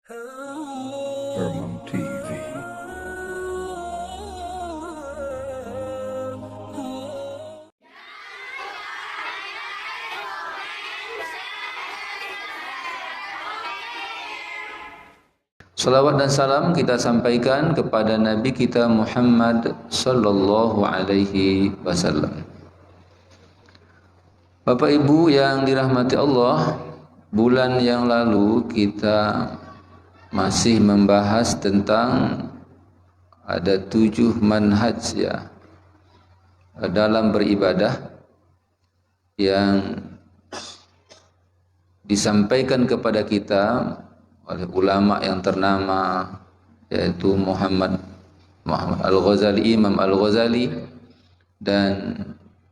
Hermam TV. Salawat dan salam kita sampaikan kepada Nabi kita Muhammad sallallahu alaihi wasallam. Bapak Ibu yang dirahmati Allah, bulan yang lalu kita masih membahas tentang ada 7 manhaj ya dalam beribadah yang disampaikan kepada kita oleh ulama yang ternama, yaitu Muhammad Al-Ghazali, Imam Al-Ghazali, dan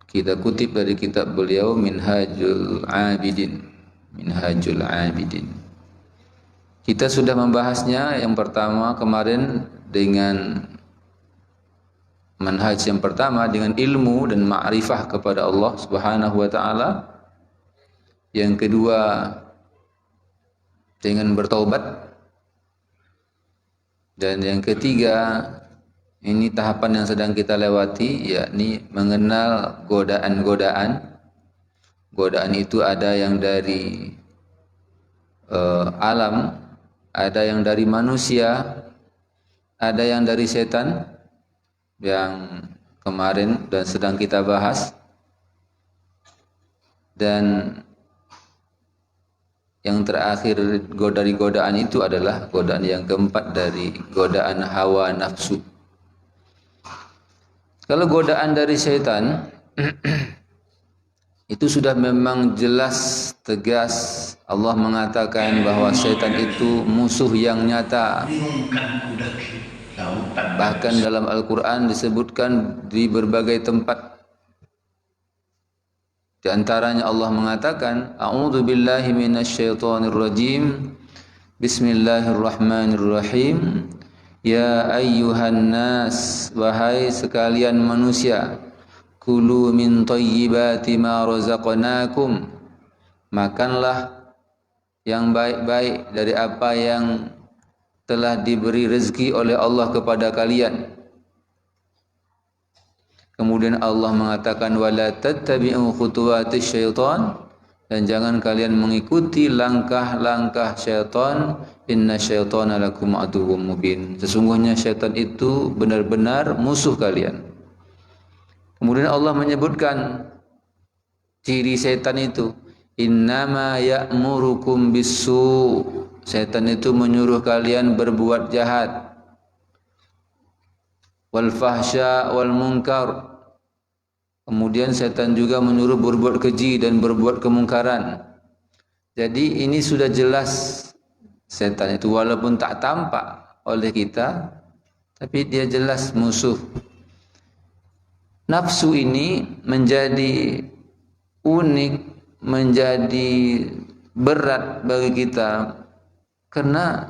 kita kutip dari kitab beliau Minhajul Abidin. Kita sudah membahasnya yang pertama kemarin dengan manhaj yang pertama dengan ilmu dan ma'rifah kepada Allah Subhanahu wa taala. Yang kedua dengan bertaubat, dan yang ketiga ini tahapan yang sedang kita lewati, yakni mengenal godaan-godaan. Godaan itu ada yang dari alam, ada yang dari manusia, ada yang dari setan, yang kemarin dan sedang kita bahas. Dan yang terakhir dari godaan itu adalah godaan yang keempat dari godaan hawa nafsu. Kalau godaan dari syaitan itu sudah memang jelas tegas. Allah mengatakan bahwa syaitan itu musuh yang nyata. Bahkan dalam Al-Quran disebutkan di berbagai tempat. Di antaranya Allah mengatakan, A'udzu billahi minasyaitonir rajim. Bismillahirrahmanirrahim. Ya ayyuhan nas, wahai sekalian manusia, kulu min thayyibati ma razaqnakum. Makanlah yang baik-baik dari apa yang telah diberi rezeki oleh Allah kepada kalian. Kemudian Allah mengatakan wala tattabi'u khutuwatis syaitan, dan jangan kalian mengikuti langkah-langkah syaitan. Inna syaitana lakum aduwwum mubin. Sesungguhnya syaitan itu benar-benar musuh kalian. Kemudian Allah menyebutkan ciri syaitan itu, innama ya'murukum bisu. Syaitan itu menyuruh kalian berbuat jahat, wal fahsya wal munkar. Kemudian setan juga menyuruh berbuat keji dan berbuat kemungkaran. Jadi ini sudah jelas setan itu, walaupun tak tampak oleh kita, tapi dia jelas musuh. Nafsu ini menjadi unik, menjadi berat bagi kita karena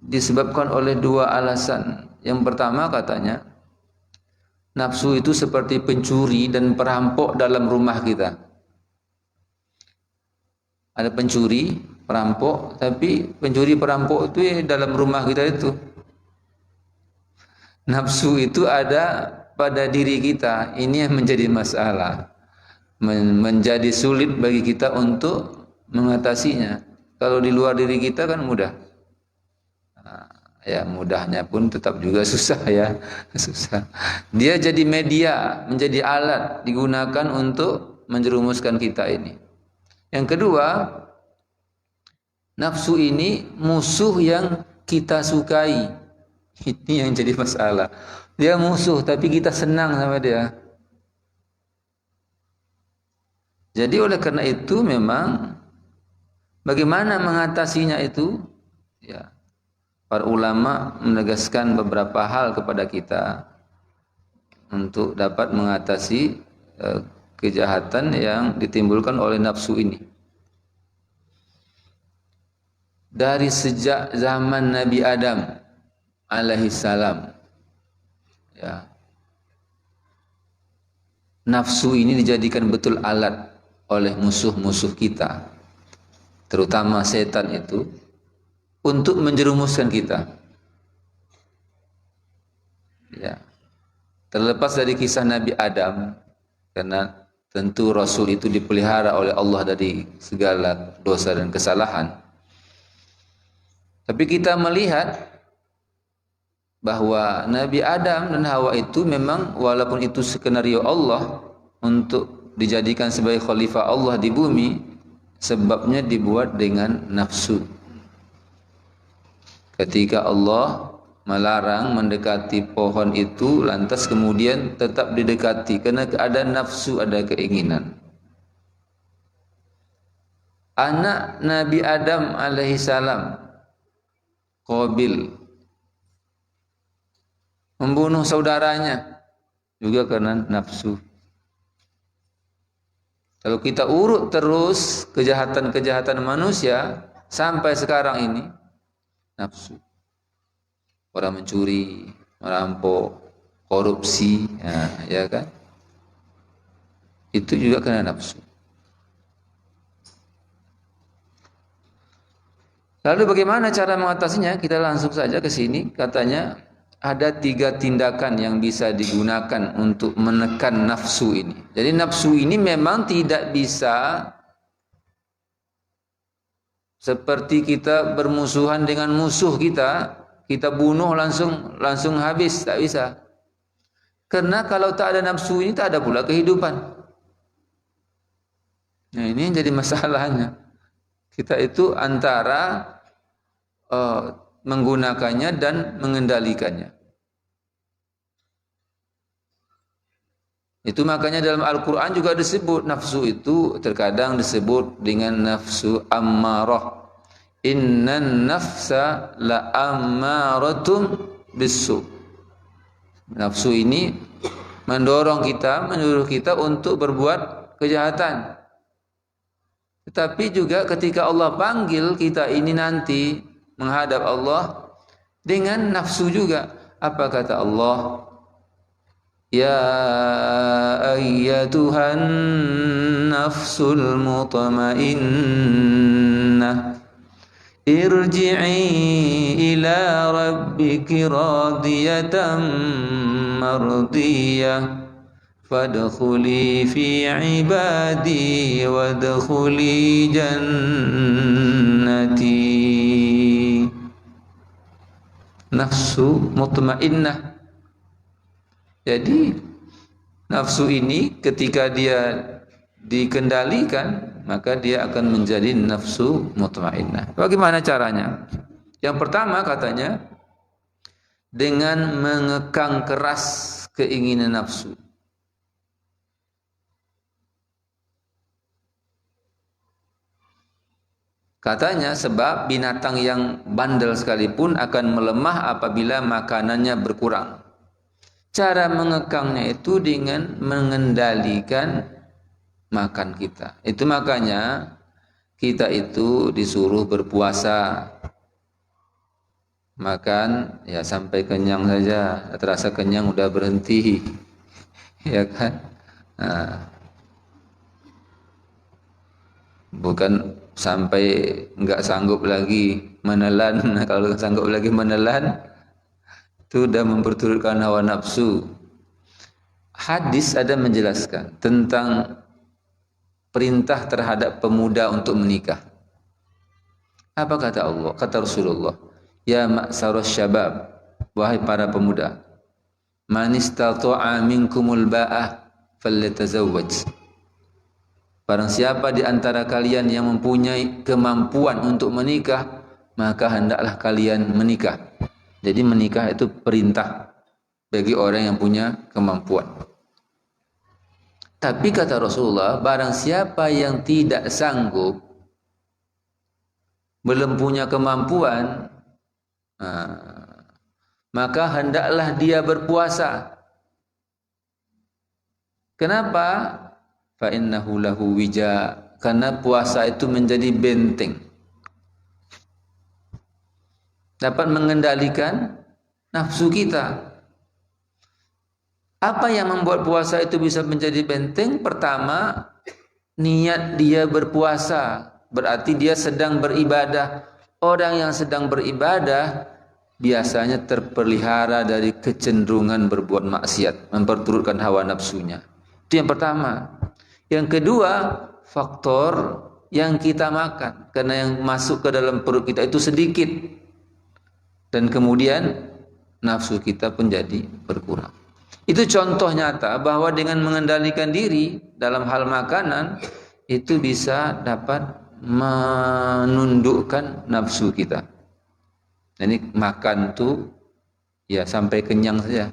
disebabkan oleh 2 alasan. Yang pertama katanya, nafsu itu seperti pencuri dan perampok dalam rumah kita. Ada pencuri, perampok, tapi pencuri perampok itu dalam rumah kita itu. Nafsu itu ada pada diri kita. Ini yang menjadi masalah. Menjadi sulit bagi kita untuk mengatasinya. Kalau di luar diri kita kan mudah. Ya, mudahnya pun tetap juga susah ya. Susah. Dia jadi media, menjadi alat digunakan untuk menjerumuskan kita ini. Yang kedua, nafsu ini musuh yang kita sukai. Ini yang jadi masalah. Dia musuh tapi kita senang sama dia. Jadi oleh karena itu memang bagaimana mengatasinya itu? Ya, para ulama menegaskan beberapa hal kepada kita untuk dapat mengatasi kejahatan yang ditimbulkan oleh nafsu ini. Dari sejak zaman Nabi Adam alaihi salam, ya, nafsu ini dijadikan betul alat oleh musuh-musuh kita, terutama setan itu, untuk menjerumuskan kita. Ya. Terlepas dari kisah Nabi Adam, karena tentu Rasul itu dipelihara oleh Allah dari segala dosa dan kesalahan. Tapi kita melihat bahwa Nabi Adam dan Hawa itu memang walaupun itu skenario Allah untuk dijadikan sebagai khalifah Allah di bumi, sebabnya dibuat dengan nafsu. Ketika Allah melarang mendekati pohon itu, lantas kemudian tetap didekati karena ada nafsu, ada keinginan. Anak Nabi Adam alaihissalam, Qabil, membunuh saudaranya juga karena nafsu. Kalau kita urut terus kejahatan-kejahatan manusia sampai sekarang ini, nafsu. Orang mencuri, merampok, korupsi, ya kan? Itu juga karena nafsu. Lalu bagaimana cara mengatasinya? Kita langsung saja ke sini. Katanya ada 3 tindakan yang bisa digunakan untuk menekan nafsu ini. Jadi nafsu ini memang tidak bisa seperti kita bermusuhan dengan musuh kita bunuh langsung habis, tak bisa. Karena kalau tak ada nafsu ini tak ada pula kehidupan. Nah, ini yang jadi masalahnya. Kita itu antara menggunakannya dan mengendalikannya. Itu makanya dalam Al-Quran juga disebut nafsu itu terkadang disebut dengan nafsu ammarah. Innan nafsa la ammaratum bisu. Nafsu ini mendorong kita, menyuruh kita untuk berbuat kejahatan. Tetapi juga ketika Allah panggil kita ini nanti menghadap Allah dengan nafsu juga. Apa kata Allah? Ya ayyatuhan nafsul mutmainnah irji'i ila rabbiki radiyatan mardiyah fadkhuli fi ibadi wadkhuli jannati. Nafsu mutmainnah. Jadi nafsu ini ketika dia dikendalikan, maka dia akan menjadi nafsu mutmainnah. Bagaimana caranya? Yang pertama katanya dengan mengekang keras keinginan nafsu. Katanya sebab binatang yang bandel sekalipun akan melemah apabila makanannya berkurang. Cara mengekangnya itu dengan mengendalikan makan kita. Itu makanya kita itu disuruh berpuasa. Makan ya sampai kenyang saja. Terasa kenyang udah berhenti. Ya kan? Nah, bukan sampai enggak sanggup lagi menelan. Kalau sanggup lagi menelan, itu sudah memperturutkan hawa nafsu. Hadis ada menjelaskan tentang perintah terhadap pemuda untuk menikah. Apa kata Allah? Kata Rasulullah, ya ma'sarus syabab, wahai para pemuda, man istata'a minkumul ba'ah falyatazawwaj. Barang siapa di antara kalian yang mempunyai kemampuan untuk menikah, maka hendaklah kalian menikah. Jadi menikah itu perintah bagi orang yang punya kemampuan. Tapi kata Rasulullah, barang siapa yang tidak sanggup, belum punya kemampuan, maka hendaklah dia berpuasa. Kenapa? Fa innahu lahu wija, karena puasa itu menjadi benteng. Dapat mengendalikan nafsu kita. Apa yang membuat puasa itu bisa menjadi benteng? Pertama, niat dia berpuasa, berarti dia sedang beribadah. orang yang sedang beribadah biasanya terpelihara dari kecenderungan berbuat maksiat, memperturutkan hawa nafsunya. Itu yang pertama. Yang kedua, faktor yang kita makan, karena yang masuk ke dalam perut kita itu sedikit, dan kemudian nafsu kita pun jadi berkurang. Itu contoh nyata bahwa dengan mengendalikan diri dalam hal makanan itu bisa dapat menundukkan nafsu kita. Jadi makan tuh ya sampai kenyang saja,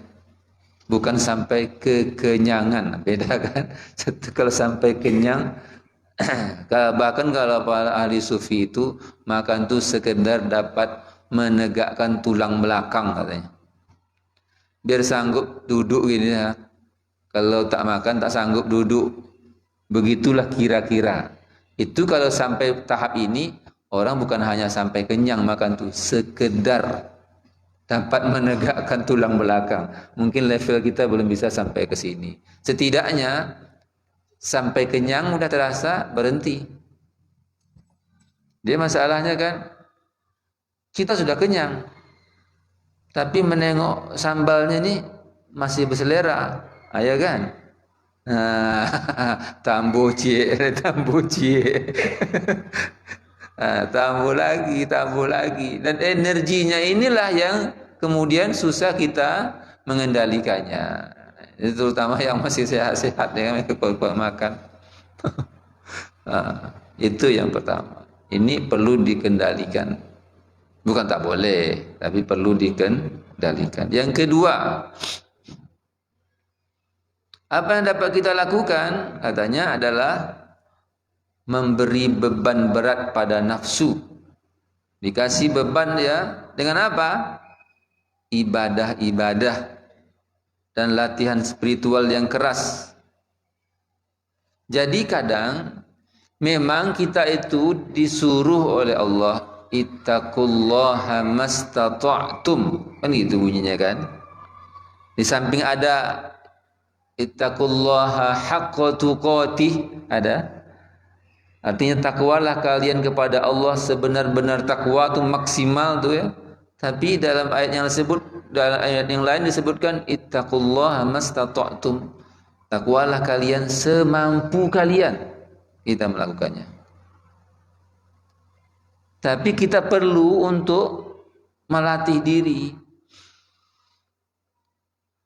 bukan sampai kekenyangan. Beda kan? Kalau sampai kenyang, bahkan kalau para ahli sufi itu makan tuh sekedar dapat menegakkan tulang belakang katanya. Biar sanggup duduk gini ya. Kalau tak makan tak sanggup duduk. Begitulah kira-kira. Itu kalau sampai tahap ini, orang bukan hanya sampai kenyang makan tuh, sekedar dapat menegakkan tulang belakang. Mungkin level kita belum bisa sampai ke sini. Setidaknya sampai kenyang udah terasa, berhenti. Dia masalahnya kan kita sudah kenyang, tapi menengok sambalnya ini masih berselera, ya kan? Nah, tambah cie, tambah lagi, dan energinya inilah yang kemudian susah kita mengendalikannya. Itu terutama yang masih sehat-sehat yang kuat makan. Nah, itu yang pertama. Ini perlu dikendalikan. Bukan tak boleh, tapi perlu dikendalikan. Yang kedua, apa yang dapat kita lakukan katanya adalah memberi beban berat pada nafsu. Dikasih beban ya dengan apa? Ibadah-ibadah dan latihan spiritual yang keras. Jadi kadang memang kita itu disuruh oleh Allah, ittaqullaha mastata'tum. Kan gitu bunyinya kan? Di samping ada ittaqullaha haqqa tuqatih, ada. Artinya takwalah kalian kepada Allah sebenar-benar takwa itu maksimal tuh ya. Tapi dalam ayat yang disebut, dalam ayat yang lain disebutkan ittaqullaha mastata'tum. Takwalah kalian semampu kalian kita melakukannya. Tapi kita perlu untuk melatih diri.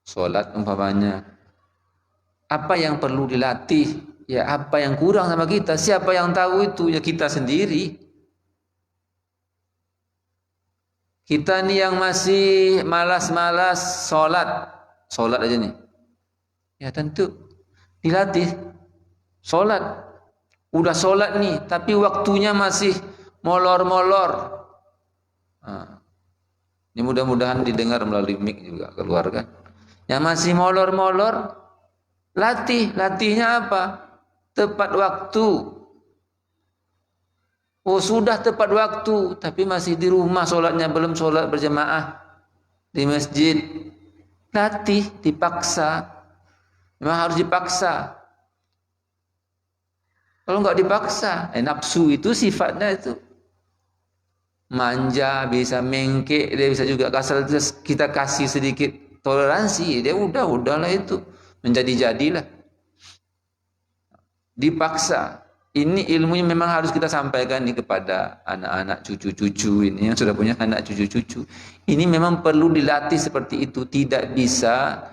Salat umpamanya, apa yang perlu dilatih? Ya apa yang kurang sama kita? Siapa yang tahu itu? Ya kita sendiri. Kita nih yang masih malas-malas sholat aja nih. Ya tentu dilatih. Sholat. Udah sholat nih, tapi waktunya masih molor-molor. Nah, ini mudah-mudahan didengar melalui mic juga keluar kan. Yang masih molor-molor, latihnya apa? Tepat waktu. Oh sudah tepat waktu, tapi masih di rumah sholatnya, belum sholat berjamaah di masjid. Latih, dipaksa. Memang harus dipaksa. Kalau nggak dipaksa, nafsu itu sifatnya itu manja, bisa mengke, dia bisa juga kasar. Kita kasih sedikit toleransi, dia udahlah itu menjadi-jadilah. Dipaksa. Ini ilmunya memang harus kita sampaikan nih kepada anak-anak cucu-cucu ini yang sudah punya anak cucu-cucu. Ini memang perlu dilatih seperti itu, tidak bisa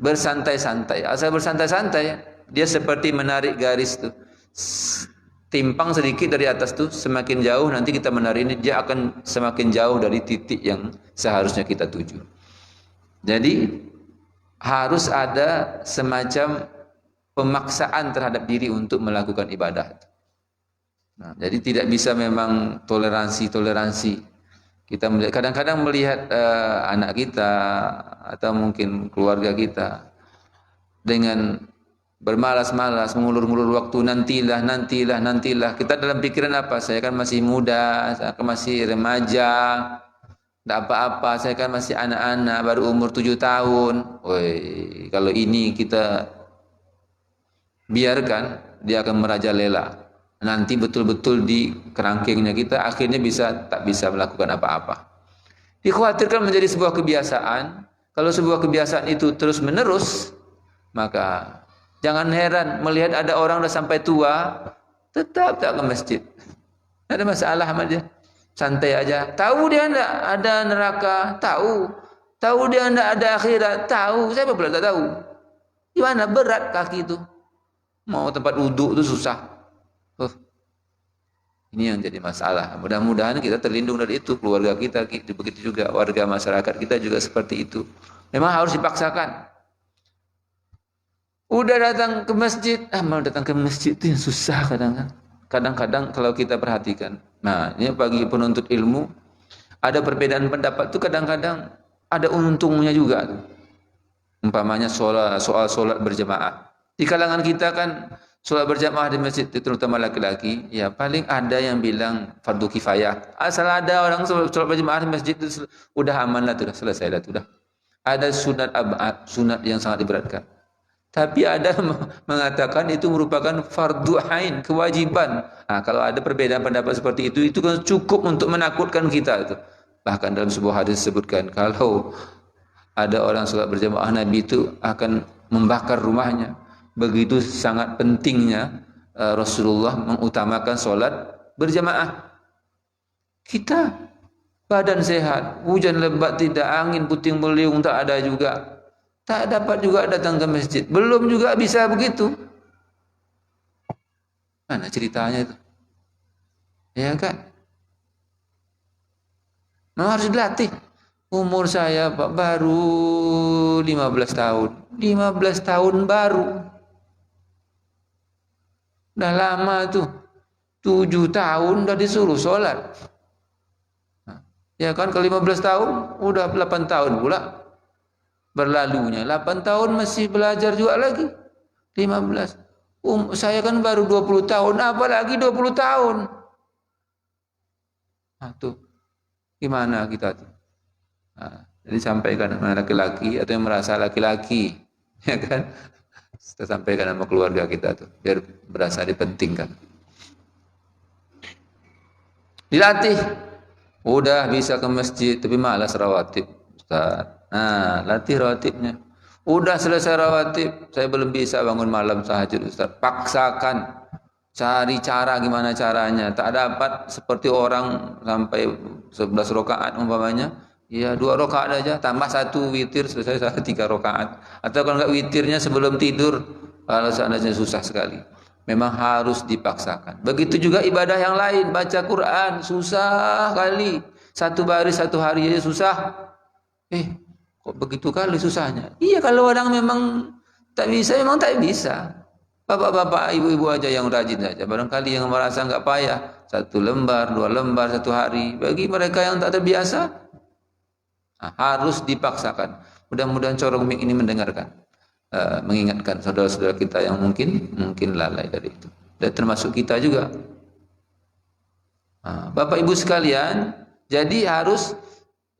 bersantai-santai. Asal bersantai-santai, dia seperti menarik garis tuh. Timpang sedikit dari atas tuh, semakin jauh nanti kita menarik ini, dia akan semakin jauh dari titik yang seharusnya kita tuju. Jadi harus ada semacam pemaksaan terhadap diri untuk melakukan ibadah. Nah, jadi tidak bisa memang toleransi. Kita kadang-kadang melihat anak kita atau mungkin keluarga kita dengan bermalas-malas, mengulur-ngulur waktu, nantilah. Kita dalam pikiran apa? Saya kan masih muda, saya kan masih remaja, tidak apa-apa, saya kan masih anak-anak, baru umur 7 tahun. Woi, kalau ini kita biarkan, dia akan merajalela. nanti betul-betul di kerangkengnya kita, akhirnya tak bisa melakukan apa-apa. Dikhawatirkan menjadi sebuah kebiasaan. Kalau sebuah kebiasaan itu terus menerus, maka jangan heran melihat ada orang udah sampai tua tetap tak ke masjid. Tidak ada masalah sama dia, santai aja. Tahu dia tidak ada neraka, tahu dia tidak ada akhirat, tahu. Siapa pula tak tahu? Gimana berat kaki itu, mau tempat wudhu itu susah. Ini yang jadi masalah. Mudah-mudahan kita terlindung dari itu, keluarga kita, begitu juga warga masyarakat kita juga seperti itu. Memang harus dipaksakan. Udah datang ke masjid, mau datang ke masjid itu yang susah kadang-kadang kalau kita perhatikan. Nah, ini bagi penuntut ilmu, ada perbedaan pendapat itu kadang-kadang ada untungnya juga. Umpamanya soal solat berjamaah. Di kalangan kita kan solat berjamaah di masjid, terutama laki-laki, ya paling ada yang bilang fardu kifayah. Asal ada orang solat berjamaah di masjid itu udah aman lah, sudah selesai lah, sudah. Ada sunat abad, sunat yang sangat diberatkan. Tapi ada mengatakan itu merupakan fardu ain, kewajiban. Nah, kalau ada perbedaan pendapat seperti itu kan cukup untuk menakutkan kita itu. Bahkan dalam sebuah hadis disebutkan kalau ada orang solat berjamaah, Nabi itu akan membakar rumahnya. Begitu sangat pentingnya Rasulullah mengutamakan solat berjamaah. Kita badan sehat, hujan lebat tidak, angin puting beliung tak ada juga, tak dapat juga datang ke masjid, belum juga bisa begitu. Mana ceritanya itu? Ya kan? Memang harus dilatih. Umur saya Pak baru 15 tahun. 15 tahun baru. Udah lama tuh. 7 tahun udah disuruh sholat. Ya kan, kalau 15 tahun udah 8 tahun pula berlalunya. 8 tahun masih belajar juga lagi. 15. Saya kan baru 20 tahun, apalagi 20 tahun. Nah, tuh. Gimana kita tuh? Nah, jadi sampaikan sama laki-laki atau yang merasa laki-laki, ya kan? Kita sampaikan sama keluarga kita tuh, biar berasa dipentingkan. Dilatih. Udah bisa ke masjid tapi malas rawatib, Ustaz. Nah, latih rawatibnya. Udah selesai rawatib, saya belum bisa bangun malam tahajud, Ustaz. Paksakan. Cari cara gimana caranya. Tak dapat seperti orang sampai 11 rakaat umpamanya. Ya 2 rakaat aja, tambah 1 witir, selesai 3 rakaat. Atau kalau enggak witirnya sebelum tidur, kalau seandainya susah sekali. Memang harus dipaksakan. Begitu juga ibadah yang lain, baca Quran, susah kali. 1 baris 1 hari aja susah. Kok begitu kali susahnya? Iya, kalau orang memang tak bisa, memang tak bisa. Bapak-bapak, ibu-ibu aja yang rajin saja. Barangkali yang merasa enggak payah, 1 lembar, 2 lembar 1 hari. Bagi mereka yang tak terbiasa, harus dipaksakan. Mudah-mudahan corong mic ini mendengarkan, mengingatkan saudara-saudara kita yang mungkin lalai dari itu. Dan termasuk kita juga. Bapak Ibu sekalian, jadi harus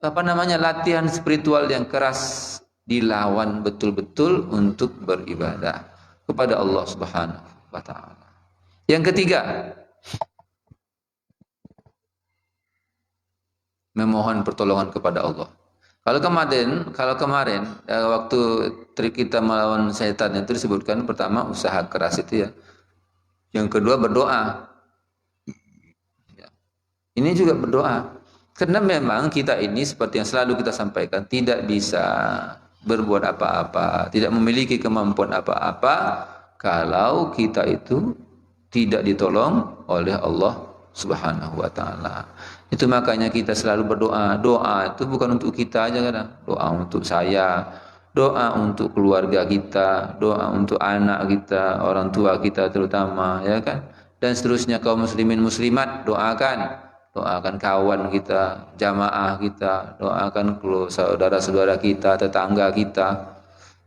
latihan spiritual yang keras dilawan betul-betul untuk beribadah kepada Allah Subhanahu wa taala. Yang ketiga, memohon pertolongan kepada Allah. Kalau kemarin waktu trik kita melawan setan itu disebutkan pertama usaha keras itu ya. Yang kedua berdoa. Ya. Ini juga berdoa. Karena memang kita ini seperti yang selalu kita sampaikan tidak bisa berbuat apa-apa, tidak memiliki kemampuan apa-apa kalau kita itu tidak ditolong oleh Allah Subhanahu wa taala. Itu makanya kita selalu berdoa. Doa itu bukan untuk kita aja kadang. Doa untuk saya, doa untuk keluarga kita, doa untuk anak kita, orang tua kita terutama, ya kan? Dan seterusnya kaum muslimin muslimat doakan. Doakan kawan kita, jamaah kita, doakan saudara-saudara kita, tetangga kita.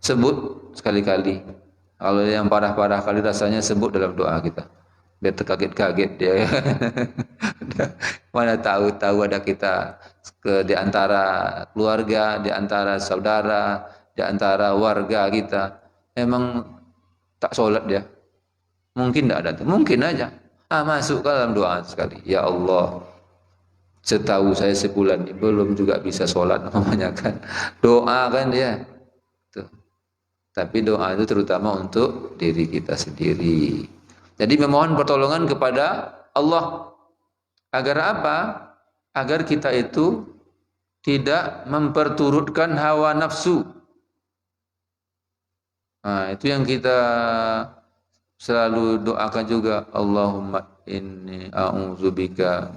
Sebut sekali-kali. Kalau yang parah-parah kali rasanya sebut dalam doa kita. Biar terkaget-kaget dia. Mana tahu ada kita di antara keluarga, di antara saudara, di antara warga kita. Memang tak sholat dia. Mungkin tidak ada. Mungkin aja. Masuk ke dalam doa sekali. Ya Allah, setahu saya sebulan ini belum juga bisa sholat namanya kan. Doa kan dia. Tuh. Tapi doa itu terutama untuk diri kita sendiri. Jadi memohon pertolongan kepada Allah. Agar apa? Agar kita itu tidak memperturutkan hawa nafsu. Nah, itu yang kita selalu doakan juga. Allahumma inni a'udzubika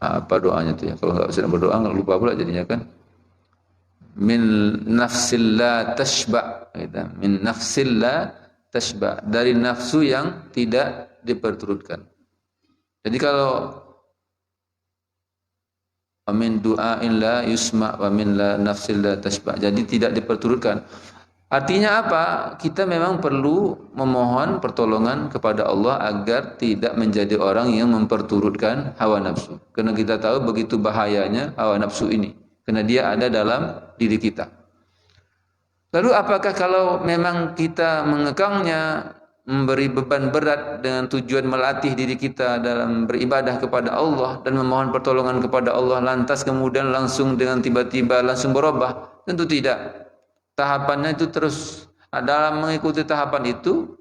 apa doanya itu ya? Kalau nggak sedang berdoa nggak lupa pula jadinya kan. Min nafsil la tashba, gitu. Min nafsil la tashba, dari nafsu yang tidak diperturutkan. Jadi kalau amin du'ain la yusma wa min la nafsil la tashba, jadi tidak diperturutkan. Artinya apa? Kita memang perlu memohon pertolongan kepada Allah agar tidak menjadi orang yang memperturutkan hawa nafsu. Karena kita tahu begitu bahayanya hawa nafsu ini. Karena dia ada dalam diri kita. Lalu apakah kalau memang kita mengekangnya, memberi beban berat dengan tujuan melatih diri kita dalam beribadah kepada Allah dan memohon pertolongan kepada Allah, lantas kemudian langsung dengan tiba-tiba langsung berubah? Tentu tidak. Tahapannya itu terus. Dalam mengikuti tahapan itu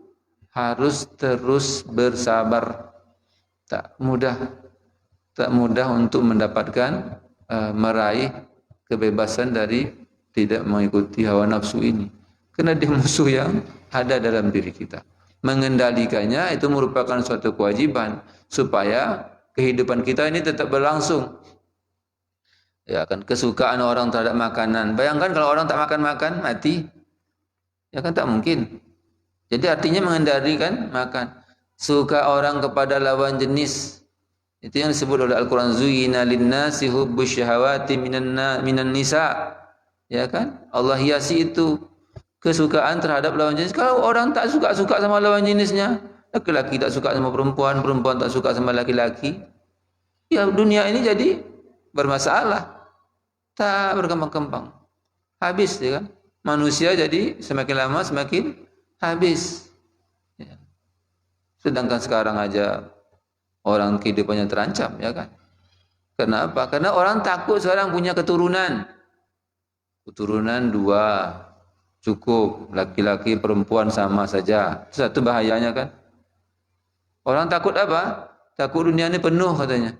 harus terus bersabar. Tak mudah untuk mendapatkan meraih kebebasan dari tidak mengikuti hawa nafsu ini. Karena dia musuh yang ada dalam diri kita. Mengendalikannya itu merupakan suatu kewajiban supaya kehidupan kita ini tetap berlangsung. Ya kan, kesukaan orang terhadap makanan. Bayangkan kalau orang tak makan-makan, mati. Ya kan, tak mungkin. Jadi artinya mengendalikan makan. Suka orang kepada lawan jenis. Itu yang disebut oleh Al-Quran. Zuyina linnasi hubbus syahawati minan nisa. Ya kan? Allah hiasi itu. Kesukaan terhadap lawan jenis. Kalau orang tak suka-suka sama lawan jenisnya. Laki-laki tak suka sama perempuan. Perempuan tak suka sama laki-laki. Ya dunia ini jadi bermasalah. Tak berkembang-kembang. Habis ya kan. Manusia jadi semakin lama semakin habis. Ya. Sedangkan sekarang aja orang kehidupannya terancam ya kan. Kenapa? Karena orang takut sekarang punya keturunan. Keturunan 2 cukup. Laki-laki perempuan sama saja. Satu bahayanya kan. Orang takut apa? Takut dunia ini penuh katanya.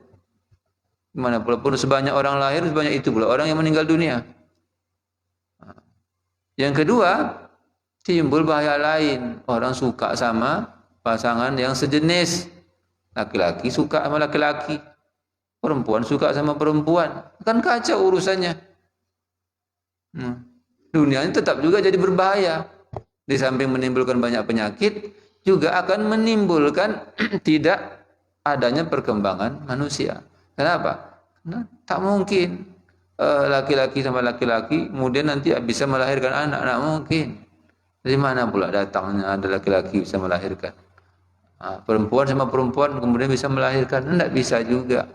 Gimana pun sebanyak orang lahir, sebanyak itu pula orang yang meninggal dunia. Yang kedua, timbul bahaya lain. Orang suka sama pasangan yang sejenis. Laki-laki suka sama laki-laki. Perempuan suka sama perempuan. Kan kacau urusannya. Dunia ini tetap juga jadi berbahaya. Di samping menimbulkan banyak penyakit, juga akan menimbulkan tidak adanya perkembangan manusia. Kenapa? Karena tak mungkin laki-laki sama laki-laki kemudian nanti bisa melahirkan anak. Tak mungkin. Dari mana pula datangnya ada laki-laki bisa melahirkan? Perempuan sama perempuan kemudian bisa melahirkan? Tidak bisa juga.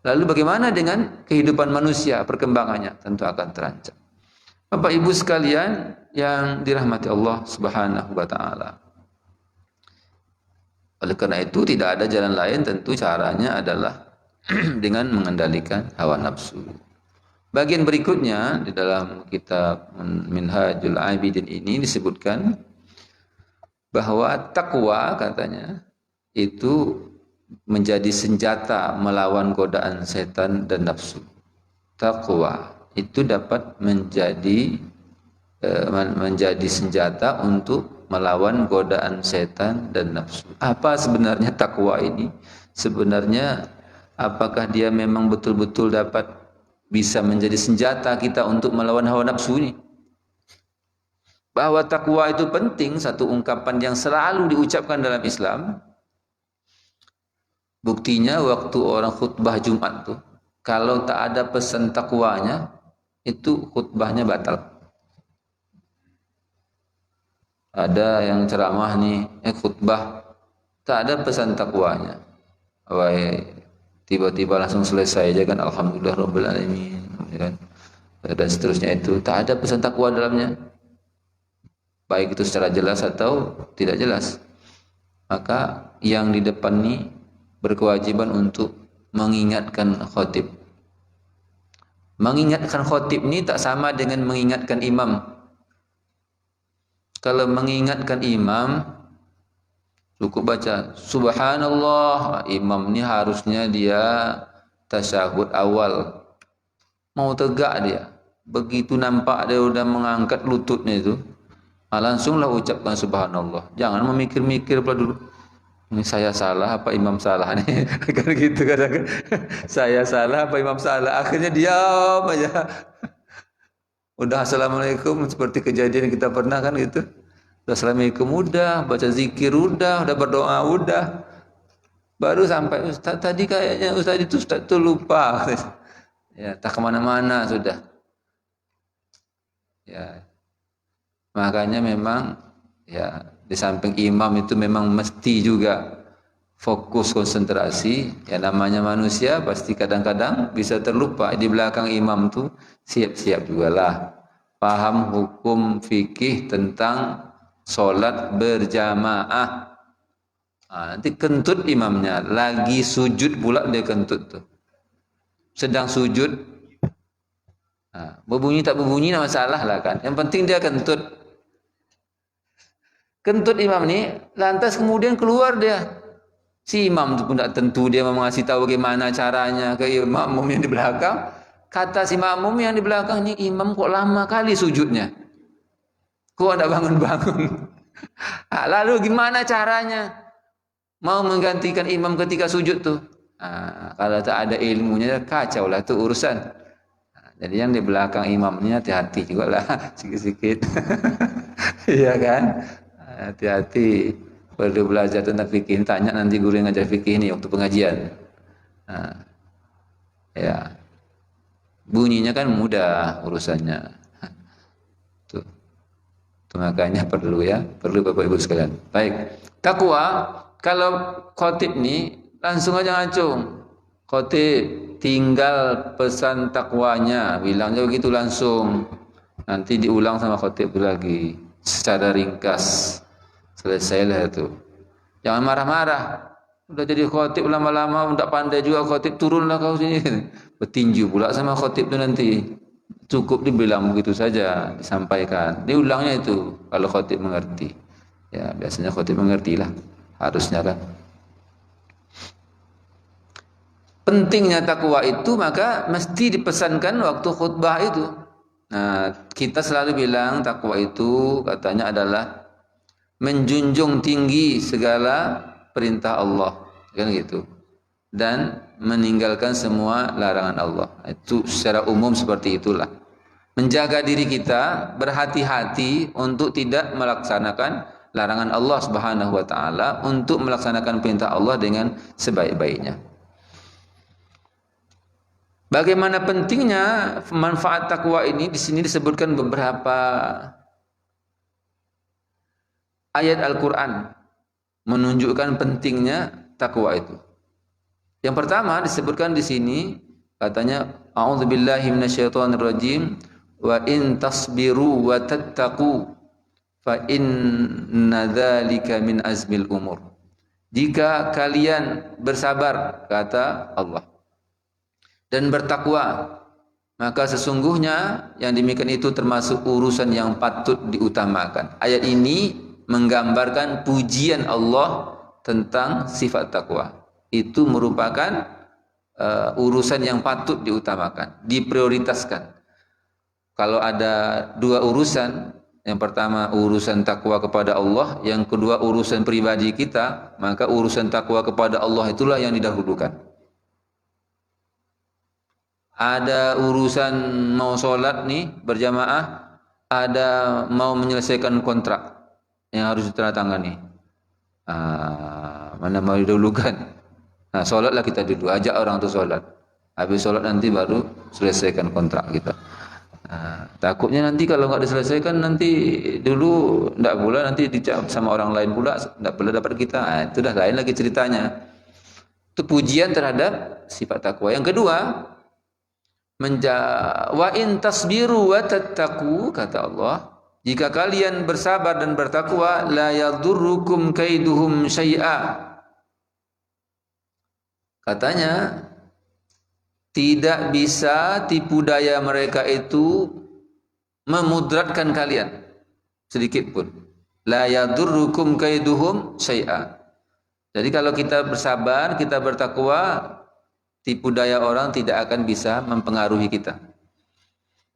Lalu bagaimana dengan kehidupan manusia, perkembangannya? Tentu akan terancam. Bapak Ibu sekalian yang dirahmati Allah Subhanahu wa taala. Oleh karena itu tidak ada jalan lain, tentu caranya adalah dengan mengendalikan hawa nafsu. Bagian berikutnya di dalam kitab Minhajul Abidin ini disebutkan bahwa takwa katanya itu menjadi senjata melawan godaan setan dan nafsu. Takwa itu dapat menjadi senjata untuk melawan godaan setan dan nafsu. Apa sebenarnya takwa ini? Sebenarnya apakah dia memang betul-betul dapat bisa menjadi senjata kita untuk melawan hawa nafsu ini? Bahwa takwa itu penting, satu ungkapan yang selalu diucapkan dalam Islam. Buktinya waktu orang khutbah Jumat tuh, kalau tak ada pesan takwanya, itu khutbahnya batal. Ada yang ceramah nih, khutbah tak ada pesan takwanya. Tiba-tiba langsung selesai aja kan, alhamdulillah rabbil alamin, kan? Dan seterusnya itu tak ada pesan takwa dalamnya, baik itu secara jelas atau tidak jelas. maka yang di depan ini berkewajiban untuk mengingatkan khatib. Mengingatkan khatib ini tak sama dengan mengingatkan imam. Kalau mengingatkan imam, cukup baca subhanallah. Imam ni harusnya dia tasyahud awal, mau tegak dia, begitu nampak dia sudah mengangkat lututnya itu, langsunglah ucapkan subhanallah. Jangan memikir-mikir pula dulu, ini saya salah apa imam salah nih. Kan gitu kadang-kadang. Saya salah apa imam salah, akhirnya diam aja. Udah assalamualaikum, seperti kejadian kita pernah kan gitu. Udah assalamualaikum udah, baca zikir udah berdoa udah, baru sampai Ustaz tadi kayaknya Ustaz itu lupa. Ya, tak kemana-mana sudah. Ya, makanya memang ya di samping imam itu memang mesti juga fokus konsentrasi. Ya namanya manusia pasti kadang-kadang bisa terlupa. Di belakang imam tuh siap-siap jugalah paham hukum fikih tentang solat berjamaah. Nanti kentut imamnya, lagi sujud pula dia kentut tuh. Sedang sujud, berbunyi tak berbunyi tak masalah lah kan. Yang penting dia kentut. Kentut imam ni, lantas kemudian keluar dia. Si imam tu pun tak tentu dia mengasih tahu bagaimana caranya ke makmum yang di belakang. Kata si makmum yang di belakang ni, imam kok lama kali sujudnya. Kok tak bangun-bangun. Lalu gimana caranya mau menggantikan imam ketika sujud tuh? Kalau tak ada ilmunya kacau lah tu urusan. Jadi yang di belakang imam ni hati-hati juga lah sikit-sikit. Iya kan? Hati-hati, perlu belajar tentang fikih. Tanya nanti guru yang ngajar fikih ni waktu pengajian. Ya, bunyinya kan mudah urusannya. Tuh, makanya perlu ya, perlu Bapak Ibu sekalian. Baik, takwa. Kalau khotib ni langsung aja ngacung. Khotib tinggal pesan takwanya, bilangnya begitu langsung. Nanti diulang sama khotib lagi secara ringkas. Selesailah itu. Jangan marah-marah. Udah jadi khotib lama-lama tak pandai juga khotib, turunlah kau sini. Bertinju pula sama khotib tu nanti. Cukup dibilang begitu saja, disampaikan. Diulangnya itu kalau khotib mengerti. Ya, biasanya khotib mengertilah. Harusnya kan. Pentingnya takwa itu maka mesti dipesankan waktu khutbah itu. Nah, kita selalu bilang takwa itu katanya adalah menjunjung tinggi segala perintah Allah, kan gitu. Dan meninggalkan semua larangan Allah. Itu secara umum seperti itulah. Menjaga diri kita, berhati-hati untuk tidak melaksanakan larangan Allah Subhanahu wa taala, untuk melaksanakan perintah Allah dengan sebaik-baiknya. Bagaimana pentingnya manfaat takwa ini? Di sini disebutkan beberapa ayat Al-Qur'an menunjukkan pentingnya takwa itu. Yang pertama disebutkan di sini katanya a'udzubillahi minasyaitonirrajim wa in tasbiru wa tattaqu fa inna dzalika min azmil umur. Jika kalian bersabar, kata Allah, dan bertakwa, maka sesungguhnya yang demikian itu termasuk urusan yang patut diutamakan. Ayat ini menggambarkan pujian Allah tentang sifat takwa. Itu merupakan urusan yang patut diutamakan, diprioritaskan. Kalau ada dua urusan, yang pertama urusan takwa kepada Allah, yang kedua urusan pribadi kita, maka urusan takwa kepada Allah itulah yang didahulukan. Ada urusan mau sholat nih berjamaah, ada mau menyelesaikan kontrak yang harus ditandatangani. Mana mau didahulukan? Nah, sholatlah kita dulu, ajak orang untuk sholat. Habis sholat nanti baru selesaikan kontrak kita. Takutnya nanti kalau nggak diselesaikan nanti dulu ndak pula nanti dicap sama orang lain pula ndak pula dapat kita. Itu dah lain lagi ceritanya. Itu pujian terhadap sifat takwa. Yang kedua, wa in tasbiru wa tattaqu, kata Allah, Jika kalian bersabar dan bertakwa, la yadurrukum kaiduhum syai'a. Katanya, tidak bisa tipu daya mereka itu memudaratkan kalian sedikit pun. La yadurrukum kaiduhum syai'a. Jadi kalau kita bersabar, kita bertakwa, tipu daya orang tidak akan bisa mempengaruhi kita.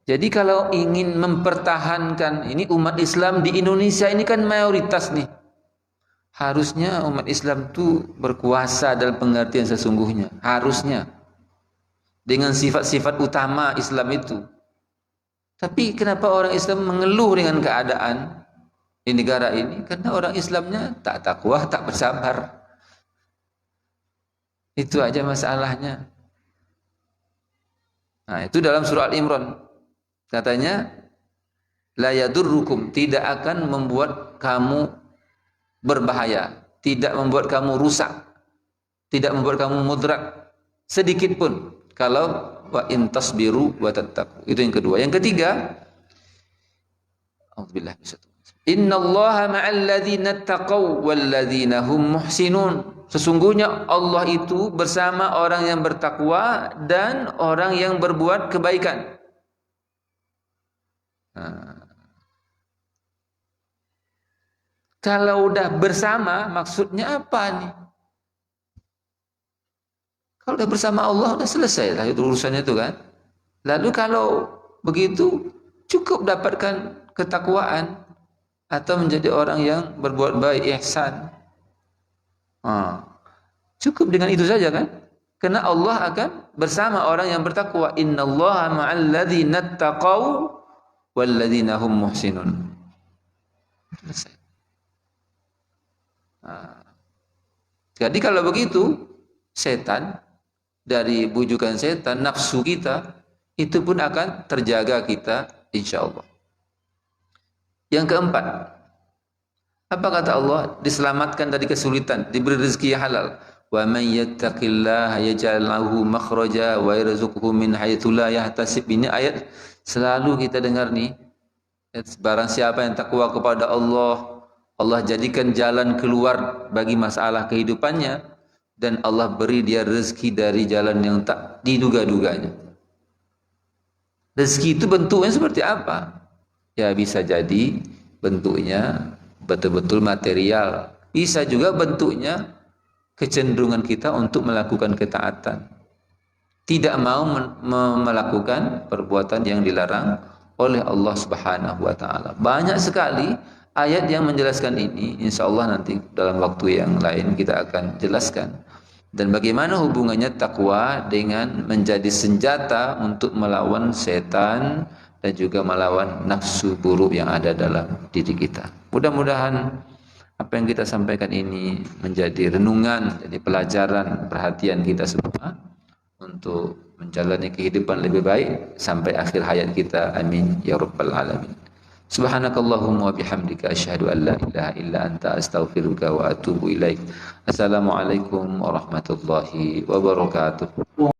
Jadi kalau ingin mempertahankan, ini umat Islam di Indonesia ini kan mayoritas nih. Harusnya umat Islam itu berkuasa dalam pengertian sesungguhnya. Harusnya. Dengan sifat-sifat utama Islam itu. Tapi kenapa orang Islam mengeluh dengan keadaan di negara ini? Karena orang Islamnya tak takwa, tak bersabar. Itu aja masalahnya. Nah, itu dalam surah Al-Imran. Katanya, la yadurrukum, tidak akan membuat kamu berbahaya, tidak membuat kamu rusak, tidak membuat kamu mudarat sedikit pun kalau wa in tasbiru wa tattaqu. Itu yang kedua. Yang ketiga, auzubillahi innallaha ma'al ladzina taqaw wal ladzina hum muhsinun. Sesungguhnya Allah itu bersama orang yang bertakwa dan orang yang berbuat kebaikan. Kalau udah bersama, maksudnya apa nih? Kalau udah bersama Allah, udah selesai lah itu urusannya itu kan. Lalu kalau begitu, cukup dapatkan ketakwaan atau menjadi orang yang berbuat baik, ihsan. Cukup dengan itu saja kan? Karena Allah akan bersama orang yang bertakwa. Innallaha ma'al ladzina taqaw wal ladzina hum muhsinun. Selesai. Jadi kalau begitu, setan, dari bujukan setan, nafsu kita itu pun akan terjaga kita insyaallah. Yang keempat, apa kata Allah? Diselamatkan dari kesulitan, diberi rezeki yang halal. Wa may yattaqillaha yaj'al lahu makhraja wa yarzuqhu min haitsu la yahtasib. Ini ayat selalu kita dengar nih. Barang siapa yang takwa kepada Allah, Allah jadikan jalan keluar bagi masalah kehidupannya dan Allah beri dia rezeki dari jalan yang tak diduga-duganya. Rezeki itu bentuknya seperti apa? Ya bisa jadi bentuknya betul-betul material. Bisa juga bentuknya kecenderungan kita untuk melakukan ketaatan. Tidak mau melakukan perbuatan yang dilarang oleh Allah Subhanahu wa taala. Banyak sekali ayat yang menjelaskan ini. Insyaallah nanti dalam waktu yang lain kita akan jelaskan. Dan bagaimana hubungannya takwa dengan menjadi senjata untuk melawan setan dan juga melawan nafsu buruk yang ada dalam diri kita. Mudah-mudahan apa yang kita sampaikan ini menjadi renungan, jadi pelajaran, perhatian kita semua untuk menjalani kehidupan lebih baik sampai akhir hayat kita. Amin ya rabbal alamin. Subhanakallahumma wa bihamdika asyhadu an la ilaha illa anta astaghfiruka wa atubu ilaik. Assalamualaikum warahmatullahi wabarakatuh.